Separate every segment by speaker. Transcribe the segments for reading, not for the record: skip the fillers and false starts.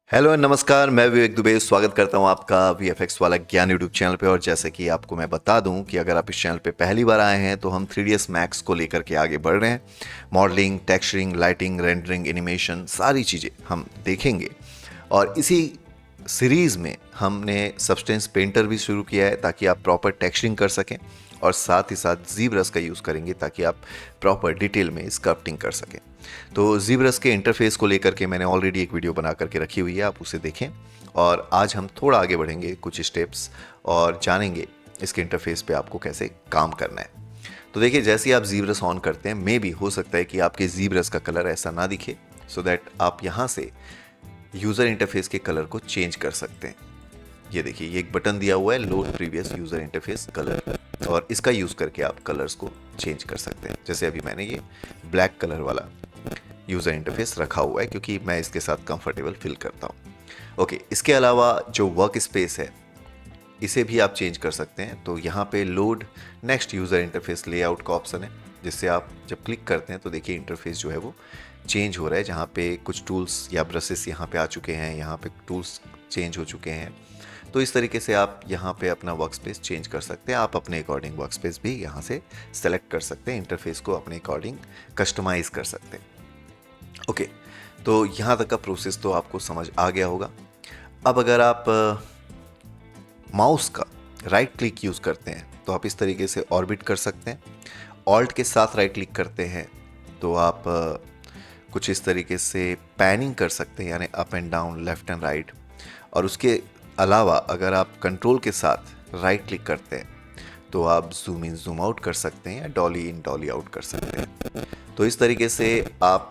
Speaker 1: Hello नमस्कार, मैं विवेक दुबे स्वागत करता हूं आपका वीएफएक्स वाला ज्ञान यूट्यूब चैनल पे। और जैसे कि आपको मैं बता दूं कि अगर आप इस चैनल पे पहली बार आए हैं तो हम 3ds मैक्स को लेकर के आगे बढ़ रहे हैं। Modelling, texturing, lighting, rendering, animation, सारी चीज़ें हम देखेंगे। और इसी सीरीज़ में हमने सब्सटेंस पेंटर भी शुरू किया है ताकि आप प्रॉपर टेक्सचरिंग कर सकें, और साथ ही साथ ज़ीब्रश का यूज़ करेंगे ताकि आप प्रॉपर डिटेल में स्कल्पटिंग कर सकें। तो ज़ीब्रश के इंटरफेस को लेकर के मैंने ऑलरेडी एक वीडियो बना करके रखी हुई है, आप उसे देखें। और आज हम थोड़ा आगे बढ़ेंगे कुछ स्टेप्स और जानेंगे इसके इंटरफेस पे आपको कैसे काम करना है। तो देखिए, जैसे ही आप ज़ीब्रश ऑन करते हैं, मे भी हो सकता है कि आपके ज़ीब्रश का कलर ऐसा ना दिखे, सो दैट आप यहाँ से यूज़र इंटरफेस के कलर को चेंज कर सकते हैं। ये देखिए, ये एक बटन दिया हुआ है, load previous user interface colour, और इसका यूज़ करके आप कलर्स को चेंज कर सकते हैं। जैसे अभी मैंने ये ब्लैक कलर वाला यूज़र इंटरफेस रखा हुआ है क्योंकि मैं इसके साथ कंफर्टेबल फील करता हूँ। ओके, इसके अलावा जो वर्क स्पेस है, इसे भी आप चेंज कर सकते हैं। तो यहाँ पे load next user interface layout का ऑप्शन है, जिससे आप जब क्लिक करते हैं तो देखिए इंटरफेस जो है वो चेंज हो रहा है। जहाँ पे कुछ टूल्स या ब्रशेस यहाँ पे आ चुके हैं, यहाँ पे टूल्स चेंज हो चुके हैं। तो इस तरीके से आप यहाँ पे अपना वर्क स्पेस चेंज कर सकते हैं। आप अपने अकॉर्डिंग वर्क स्पेस भी यहाँ से सेलेक्ट कर सकते हैं, इंटरफेस को अपने अकॉर्डिंग कस्टमाइज़ कर सकते हैं। ओके, तो यहाँ तक का प्रोसेस तो आपको समझ आ गया होगा। अब अगर आप माउस का राइट क्लिक यूज़ करते हैं तो आप इस तरीके से ऑर्बिट कर सकते हैं। ऑल्ट के साथ राइट क्लिक करते हैं तो आप कुछ इस तरीके से पैनिंग कर सकते हैं, यानी up and down, left and right. और उसके अलावा अगर आप कंट्रोल के साथ राइट क्लिक करते हैं तो आप जूम इन जूम आउट कर सकते हैं या डॉली इन डॉली आउट कर सकते हैं। तो इस तरीके से आप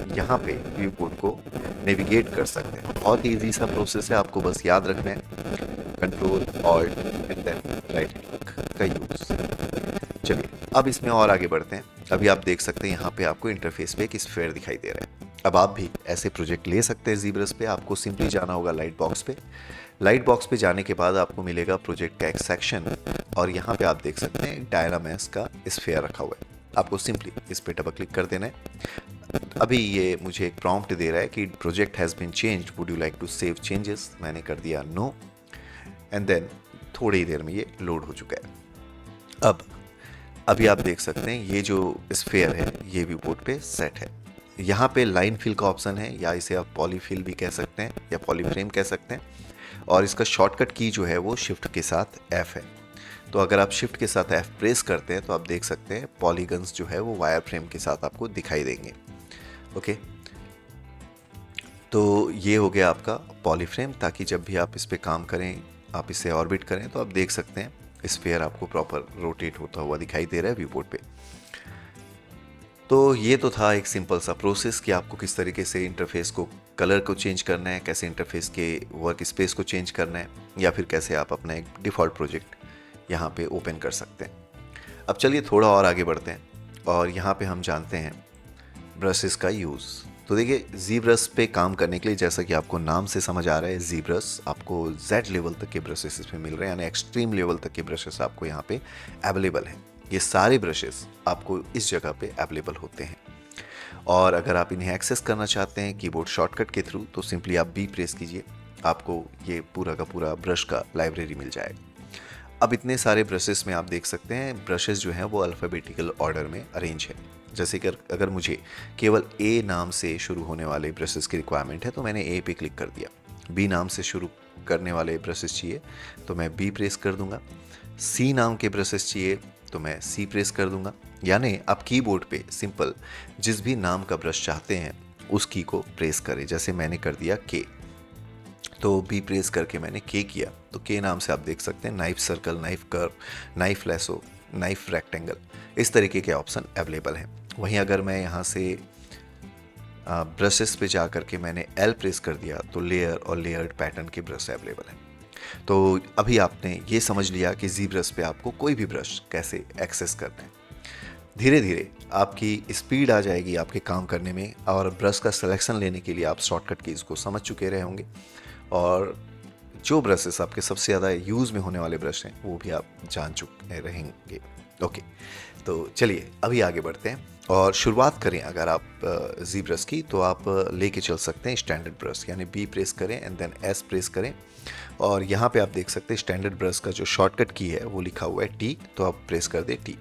Speaker 1: यहाँ पे व्यू कोड को नेविगेट कर सकते हैं। बहुत ही ईजी सा प्रोसेस है, आपको बस याद रखना है control alt and then right click का यूज़। चलिए अब इसमें और आगे बढ़ते हैं। अभी आप देख सकते हैं यहाँ पे आपको इंटरफेस पे एक स्फीयर दिखाई दे रहा है। अब आप भी ऐसे प्रोजेक्ट ले सकते हैं ज़ीब्रश पे। आपको सिंपली जाना होगा लाइट बॉक्स पे। लाइट बॉक्स पे जाने के बाद आपको मिलेगा प्रोजेक्ट का एक सेक्शन, और यहाँ पे आप देख सकते हैं डायनामैस का स्फीयर रखा हुआ है। आपको सिंपली इस पे डबल क्लिक कर देना है। अभी ये मुझे एक प्रॉम्प्ट दे रहा है कि project has been changed, would you like to save changes. मैंने कर दिया नो, एंड देन थोड़ी देर में ये लोड हो चुका है। अब अभी आप देख सकते हैं ये जो स्फीयर है ये व्यू पोर्ट पे सेट है। यहाँ पे लाइन फिल का ऑप्शन है, या इसे आप पॉलीफिल भी कह सकते हैं या पॉलीफ्रेम कह सकते हैं। और इसका शॉर्टकट की जो है वो शिफ्ट के साथ F है। तो अगर आप शिफ्ट के साथ F प्रेस करते हैं तो आप देख सकते हैं पॉलीगन्स जो है वो वायर फ्रेम के साथ आपको दिखाई देंगे। ओके, तो ये हो गया आपका पॉलीफ्रेम, ताकि जब भी आप इस पे काम करें, आप इसे ऑर्बिट करें, तो आप देख सकते हैं स्फीयर आपको प्रॉपर रोटेट होता हुआ दिखाई दे रहा है व्यू पोर्ट पे। तो ये तो था एक सिंपल सा प्रोसेस कि आपको किस तरीके से इंटरफेस को, कलर को चेंज करना है, कैसे इंटरफेस के वर्क स्पेस को चेंज करना है, या फिर कैसे आप अपना एक डिफ़ॉल्ट प्रोजेक्ट यहाँ पे ओपन कर सकते हैं। अब चलिए थोड़ा और आगे बढ़ते हैं, और यहाँ पे हम जानते हैं ब्रशेस का यूज़। तो देखिए, ज़ीब्रश पे काम करने के लिए, जैसा कि आपको नाम से समझ आ रहा है, ज़ीब्रश आपको Z लेवल तक के ब्रशेस इसमें मिल रहे हैं, यानी एक्सट्रीम लेवल तक के ब्रशेस आपको यहाँ पे अवेलेबल हैं। ये सारे ब्रशेस आपको इस जगह पे अवेलेबल होते हैं। और अगर आप इन्हें एक्सेस करना चाहते हैं कीबोर्ड शॉर्टकट के थ्रू, तो सिंपली आप B प्रेस कीजिए, आपको ये पूरा का पूरा ब्रश का लाइब्रेरी मिल जाएगा। अब इतने सारे ब्रशेस में आप देख सकते हैं ब्रशेस जो हैं वो अल्फ़ाबेटिकल ऑर्डर में अरेंज है। जैसे कि अगर मुझे केवल A नाम से शुरू होने वाले ब्रशेस की रिक्वायरमेंट है तो मैंने A पे क्लिक कर दिया। B नाम से शुरू करने वाले ब्रशेस चाहिए तो मैं B प्रेस कर दूंगा। C नाम के ब्रशेस चाहिए तो मैं C प्रेस कर दूंगा। यानी आप कीबोर्ड पे सिंपल जिस भी नाम का ब्रश चाहते हैं उस की को प्रेस करें। जैसे मैंने कर दिया K, तो B प्रेस करके मैंने K किया, तो K नाम से आप देख सकते हैं knife circle, knife curve, knife lasso, knife rectangle, इस तरीके के ऑप्शन अवेलेबल हैं। वहीं अगर मैं यहाँ से ब्रशेस पे जा करके मैंने L प्रेस कर दिया तो लेयर और लेयर्ड पैटर्न के ब्रश अवेलेबल हैं। तो अभी आपने ये समझ लिया कि ज़ीब्रश पे आपको कोई भी ब्रश कैसे एक्सेस करना है। धीरे धीरे आपकी स्पीड आ जाएगी आपके काम करने में, और ब्रश का सिलेक्शन लेने के लिए आप शॉर्टकट कीज़ को समझ चुके रहे होंगे, और जो ब्रशेस आपके सबसे ज़्यादा यूज़ में होने वाले ब्रश हैं वो भी आप जान चुके रहेंगे। ओके, तो चलिए अभी आगे बढ़ते हैं और शुरुआत करें अगर आप जी ब्रश की, तो आप लेके चल सकते हैं स्टैंडर्ड ब्रश, यानी बी प्रेस करें एंड देन एस प्रेस करें। और यहाँ पे आप देख सकते हैं स्टैंडर्ड ब्रश का जो शॉर्टकट की है वो लिखा हुआ है टी, तो आप प्रेस कर दें टी।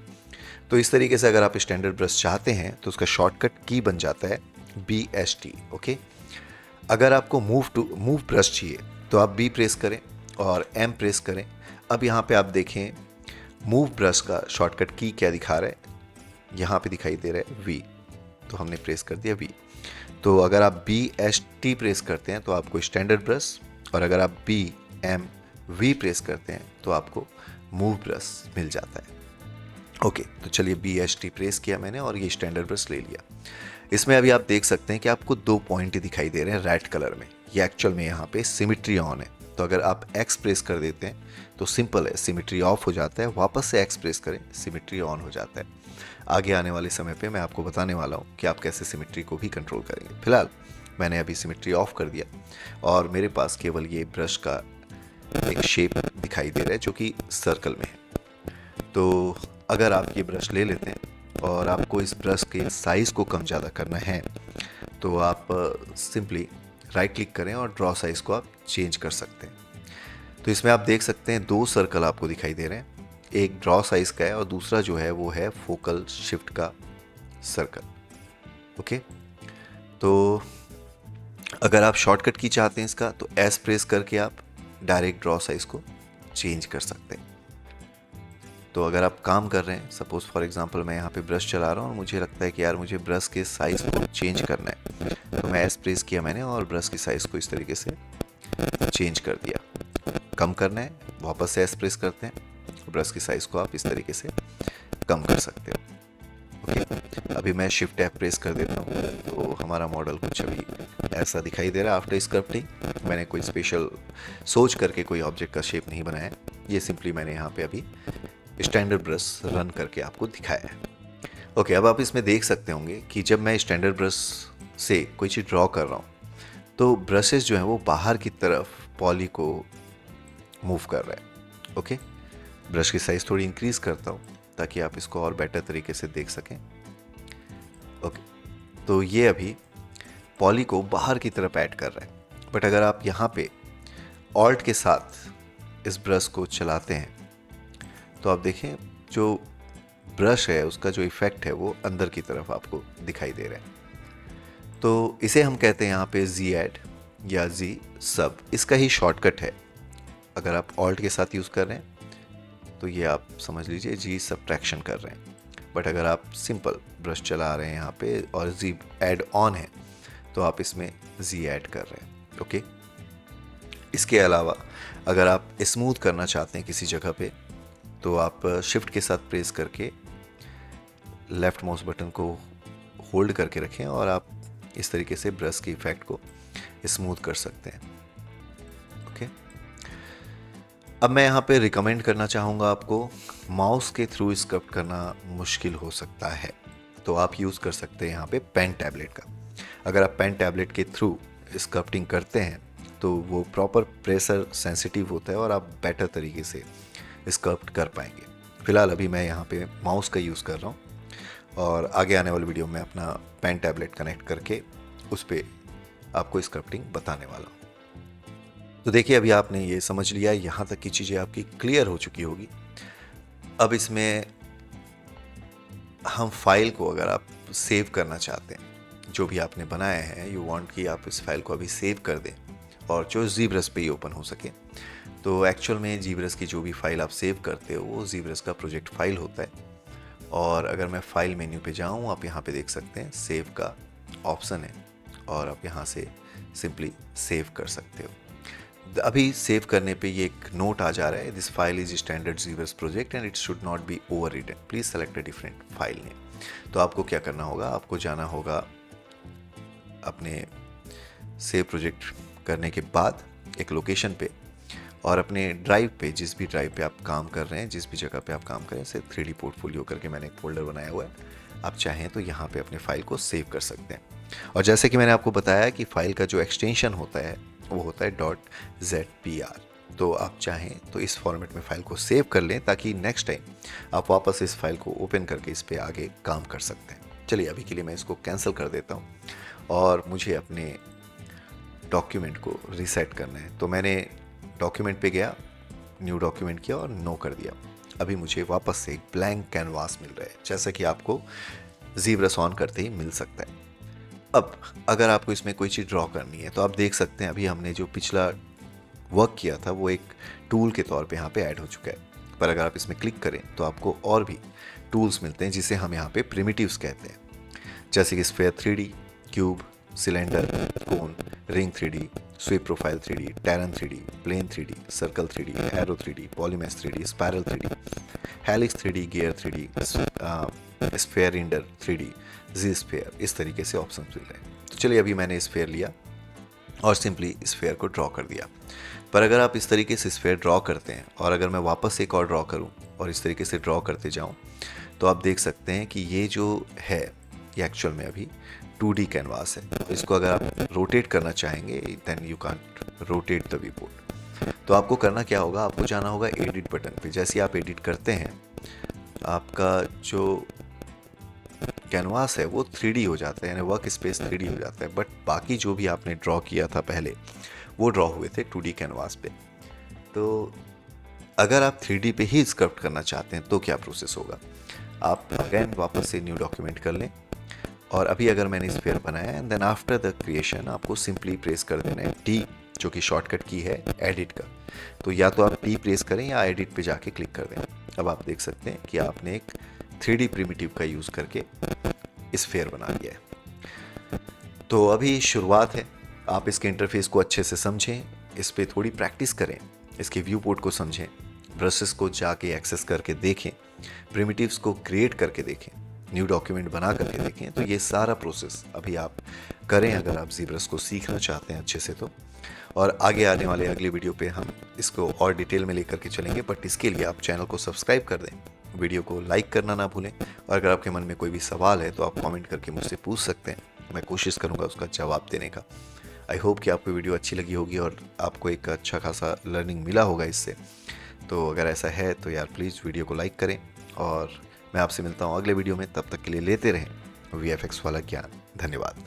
Speaker 1: तो इस तरीके से अगर आप स्टैंडर्ड ब्रश चाहते हैं तो उसका शॉर्टकट की बन जाता है बी एस टी। ओके, अगर आपको मूव ब्रश चाहिए तो आप बी प्रेस करें और एम प्रेस करें। अब यहाँ पे आप देखें मूव ब्रश का शॉर्टकट की क्या दिखा रहा है, यहाँ पे दिखाई दे रहा है वी, तो हमने प्रेस कर दिया वी। तो अगर आप बी एस टी प्रेस करते हैं तो आपको स्टैंडर्ड ब्रश, और अगर आप बी एम वी प्रेस करते हैं तो आपको मूव ब्रश मिल जाता है। ओके, तो चलिए बी एस टी प्रेस किया मैंने और ये स्टैंडर्ड ब्रश ले लिया। इसमें अभी आप देख सकते हैं कि आपको 2 पॉइंट दिखाई दे रहे हैं रेड कलर में, ये एक्चुअल में यहाँ पे सिमिट्री ऑन है। तो अगर आप एक्स प्रेस कर देते हैं तो सिंपल है, सिमिट्री ऑफ हो जाता है, वापस से एक्स प्रेस करें सिमिट्री ऑन हो जाता है। आगे आने वाले समय पे मैं आपको बताने वाला हूँ कि आप कैसे सिमिट्री को भी कंट्रोल करेंगे। फिलहाल मैंने अभी सिमिट्री ऑफ कर दिया और मेरे पास केवल ये ब्रश का एक शेप दिखाई दे रहा है जो कि सर्कल में है। तो अगर आप ये ब्रश ले लेते हैं और आपको इस ब्रश के साइज़ को कम ज़्यादा करना है तो आप सिंपली राइट क्लिक करें और ड्रॉ साइज़ को आप चेंज कर सकते हैं। तो इसमें आप देख सकते हैं 2 सर्कल आपको दिखाई दे रहे हैं, एक ड्रॉ साइज़ का है और दूसरा जो है वो है फोकल शिफ्ट का सर्कल। ओके, तो अगर आप शॉर्टकट की चाहते हैं इसका तो एस प्रेस करके आप डायरेक्ट ड्रॉ साइज़ को चेंज कर सकते हैं। तो अगर आप काम कर रहे हैं, सपोज फॉर एग्जांपल मैं यहाँ पे ब्रश चला रहा हूँ और मुझे लगता है कि यार मुझे ब्रश के साइज़ को चेंज करना है, तो मैं एस प्रेस किया मैंने और ब्रश की साइज़ को इस तरीके से चेंज कर दिया। कम करना है वापस से एस प्रेस करते हैं, ब्रश की साइज़ को आप इस तरीके से कम कर सकते हो। ओके, अभी मैं शिफ्ट एफ प्रेस कर देता हूँ तो हमारा मॉडल कुछ अभी ऐसा दिखाई दे रहा है आफ्टर स्कल्पटिंग। मैंने कोई स्पेशल सोच करके कोई ऑब्जेक्ट का शेप नहीं बनाया, ये सिंपली मैंने यहाँ पे अभी स्टैंडर्ड ब्रश रन करके आपको दिखाया है। ओके, अब आप इसमें देख सकते होंगे कि जब मैं स्टैंडर्ड ब्रश से कोई चीज़ ड्रॉ कर रहा हूँ तो ब्रशेस जो हैं वो बाहर की तरफ पॉली को मूव कर रहा है। ओके, ब्रश की साइज़ थोड़ी इंक्रीज़ करता हूँ ताकि आप इसको और बेटर तरीके से देख सकें। ओके, तो ये अभी पॉली को बाहर की तरफ ऐड कर रहा है, बट अगर आप यहाँ पे ऑल्ट के साथ इस ब्रश को चलाते हैं तो आप देखें जो ब्रश है उसका जो इफ़ेक्ट है वो अंदर की तरफ आपको दिखाई दे रहा है। तो इसे हम कहते हैं यहाँ पे जी ऐड या जी सब, इसका ही शॉर्टकट है। अगर आप ऑल्ट के साथ यूज़ कर रहे हैं तो ये आप समझ लीजिए जी सब्ट्रैक्शन कर रहे हैं, बट अगर आप सिंपल ब्रश चला रहे हैं यहाँ पे और जी ऐड ऑन है तो आप इसमें जी ऐड कर रहे हैं। ओके, इसके अलावा अगर आप स्मूथ करना चाहते हैं किसी जगह पे तो आप शिफ्ट के साथ प्रेस करके लेफ़्ट माउस बटन को होल्ड करके रखें और आप इस तरीके से ब्रश के इफेक्ट को स्मूथ कर सकते हैं। ओके, अब मैं यहाँ पे रिकमेंड करना चाहूँगा आपको, माउस के थ्रू स्क्रप्ट करना मुश्किल हो सकता है तो आप यूज़ कर सकते हैं यहाँ पे पेन टैबलेट का। अगर आप पेन टैबलेट के थ्रू स्क्रप्टिंग करते हैं तो वो प्रॉपर प्रेशर सेंसिटिव होता है और आप बेटर तरीके से स्क्रप्ट कर पाएंगे। फिलहाल अभी मैं यहाँ पे माउस का यूज़ कर रहा हूँ और आगे आने वाले वीडियो में अपना पेन टैबलेट कनेक्ट करके उस पर आपको स्क्रप्टिंग बताने वाला हूँ। तो देखिए अभी आपने ये समझ लिया, यहाँ तक की चीज़ें आपकी क्लियर हो चुकी होगी। अब इसमें हम फाइल को अगर आप सेव करना चाहते हैं, जो भी आपने बनाया है, यू वांट कि आप इस फाइल को अभी सेव कर दें और जो ज़ीब्रश पे ही ओपन हो सके, तो एक्चुअल में ज़ीब्रश की जो भी फाइल आप सेव करते हो वो ज़ीब्रश का प्रोजेक्ट फाइल होता है। और अगर मैं फाइल मेन्यू पे जाऊँ, आप यहाँ पे देख सकते हैं सेव का ऑप्शन है और आप यहाँ से सिंपली सेव कर सकते हो। अभी सेव करने पे ये एक नोट आ जा रहा है, this file is standard ZBrush project and it should not be overwritten, please select a different file name. तो आपको क्या करना होगा, आपको जाना होगा अपने सेव प्रोजेक्ट करने के बाद एक लोकेशन पे और अपने ड्राइव पे, जिस भी ड्राइव पे आप काम कर रहे हैं, जिस भी जगह पे आप काम करें, से 3D पोर्टफोलियो करके मैंने एक फोल्डर बनाया हुआ है, आप चाहें तो यहाँ पे अपने फाइल को सेव कर सकते हैं। और जैसे कि मैंने आपको बताया कि फाइल का जो एक्सटेंशन होता है वो होता है .zpr, तो आप चाहें तो इस फॉर्मेट में फाइल को सेव कर लें ताकि नेक्स्ट टाइम आप वापस इस फाइल को ओपन करके इस पर आगे काम कर सकते हैं। चलिए अभी के लिए मैं इसको कैंसिल कर देता हूँ और मुझे अपने डॉक्यूमेंट को रीसेट करना है। तो मैंने डॉक्यूमेंट पे गया, न्यू डॉक्यूमेंट किया और नो कर दिया। अभी मुझे वापस से एक ब्लैंक कैनवास मिल रहा है, जैसा कि आपको ज़ीब्रस ऑन करते ही मिल सकता है। अब अगर आपको इसमें कोई चीज़ ड्रॉ करनी है तो आप देख सकते हैं अभी हमने जो पिछला वर्क किया था वो एक टूल के तौर पे यहाँ पे ऐड हो चुका है। पर अगर आप इसमें क्लिक करें तो आपको और भी टूल्स मिलते हैं जिसे हम यहाँ पे प्रिमिटिव्स कहते हैं, जैसे कि sphere 3D, cube, cylinder, cone, ring 3D, sweep profile 3D, terrain 3D, plane 3D, circle 3D, arrow 3D, polymesh 3D, spiral 3D, helix 3D, gear 3D, sphereinder 3D, ZSphere, इस तरीके से option मिल रहे हैं। तो चलिए अभी मैंने sphere लिया और सिंपली स्फेयर को ड्रॉ कर दिया। पर अगर आप इस तरीके से स्फेयर ड्रॉ करते हैं और अगर मैं वापस एक और ड्रॉ करूं और इस तरीके से ड्रॉ करते जाऊं तो आप देख सकते हैं कि ये जो है ये एक्चुअल में अभी 2D कैनवास है। तो इसको अगर आप रोटेट करना चाहेंगे then you can't rotate the view port. तो आपको करना क्या होगा, आपको जाना होगा एडिट बटन पे। जैसे आप एडिट करते हैं आपका जो कैनवास है वो 3D हो जाता है, यानी वर्क स्पेस 3D हो जाता है, बट बाकी जो भी आपने ड्रॉ किया था पहले वो ड्रॉ हुए थे 2D कैनवास पे। तो अगर आप 3D पे ही स्क्रप्ट करना चाहते हैं तो क्या प्रोसेस होगा, आप अगेन वापस से न्यू डॉक्यूमेंट कर लें और अभी अगर मैंने स्फीयर बनाया and then after the creation आपको सिंपली प्रेस कर देना है टी, जो कि शॉर्टकट की है एडिट का। तो या तो आप टी प्रेस करें या एडिट पे जाके क्लिक कर दें। अब आप देख सकते हैं कि आपने एक 3D प्रिमिटिव का यूज़ करके स्फीयर बना लिया है। तो अभी शुरुआत है, आप इसके इंटरफेस को अच्छे से समझें, इस पर थोड़ी प्रैक्टिस करें, इसके व्यू पोर्ट को समझें, ब्रशेस को जाके एक्सेस करके देखें, प्रिमिटिव्स को क्रिएट करके देखें, न्यू डॉक्यूमेंट बना करके देखें। तो ये सारा प्रोसेस अभी आप करें अगर आप ज़ीब्रस को सीखना चाहते हैं अच्छे से तो। और आगे आने वाले अगले वीडियो पे हम इसको और डिटेल में लेकर के चलेंगे, बट इसके लिए आप चैनल को सब्सक्राइब कर दें, वीडियो को लाइक करना ना भूलें और अगर आपके मन में कोई भी सवाल है तो आप कमेंट करके मुझसे पूछ सकते हैं, मैं कोशिश करूँगा उसका जवाब देने का। आई होप कि आपको वीडियो अच्छी लगी होगी और आपको एक अच्छा खासा लर्निंग मिला होगा इससे। तो अगर ऐसा है तो यार प्लीज़ वीडियो को लाइक करें और मैं आपसे मिलता हूँ अगले वीडियो में। तब तक के लिए लेते रहें VFX वाला ज्ञान। धन्यवाद।